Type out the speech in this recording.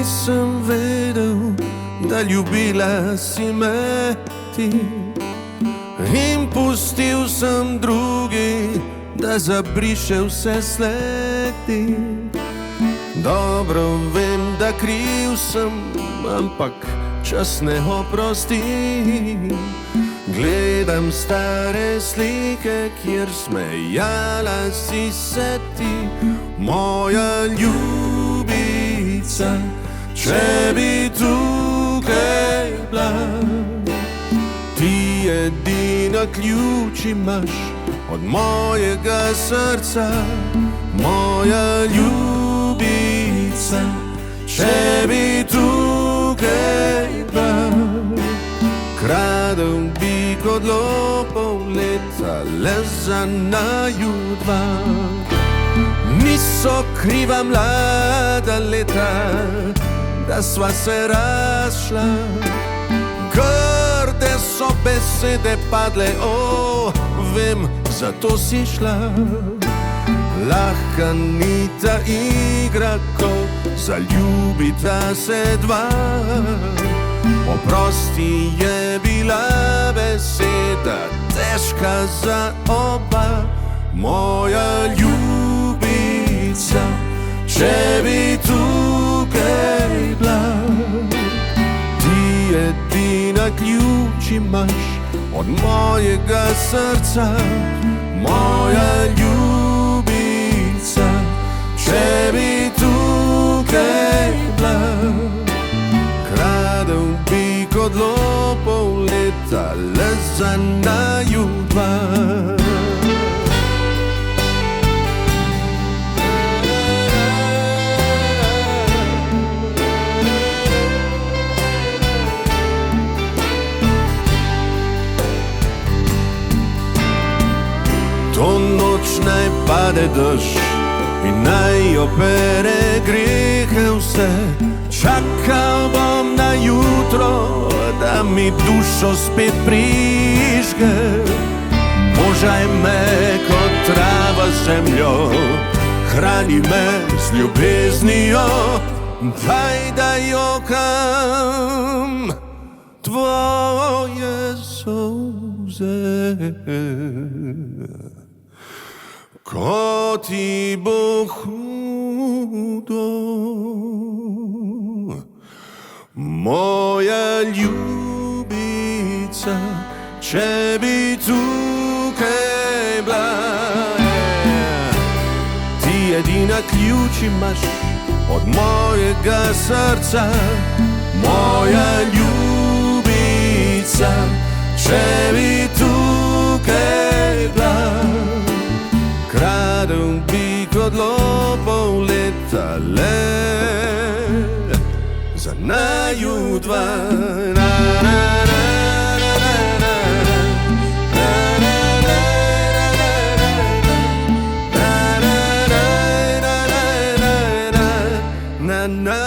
nisem vedel, da ljubila si me ti. In pustil sem drugi, da zabriše vse sledi. Dobro vem, da kriv sem, ampak čas ne oprosti. Gledam stare slike, kjer smejala si se ti, moja ljubica, če bi tukaj bila. Ti edina ključ imaš od mojega srca, moja ljubica, če bi tukaj bila. Kradel bi kot lopov leta le za naju dva. Niso kriva mlada leta, da sva se razšla. Grde so besede padle, vem, zato si šla. Lahka ni ta igra, ko zaljubita se dva. Oprosti je bila beseda težka za oba, moja ljubica, če bi tukaj bila. Ti edina ključ imaš od mojega srca, moja ljubica, če bi tukaj bila. Kradel bi kot lopov leta le za naju dva. To noč naj pade dež in naj opere grehe vse. Čakal bom na jutro, da mi dušo spet prižge. Božaj me kot trava zemljo, hrani me z ljubeznijo. Daj, da jokam tvoje solze. Ko ti bo hudo, moja ljubica, če bi tukaj bila. Ti edina ključ imaš od mojega srca, moja ljubica, če bi tukaj bila. Kradel bi kot lopov leta le za naju dva. Na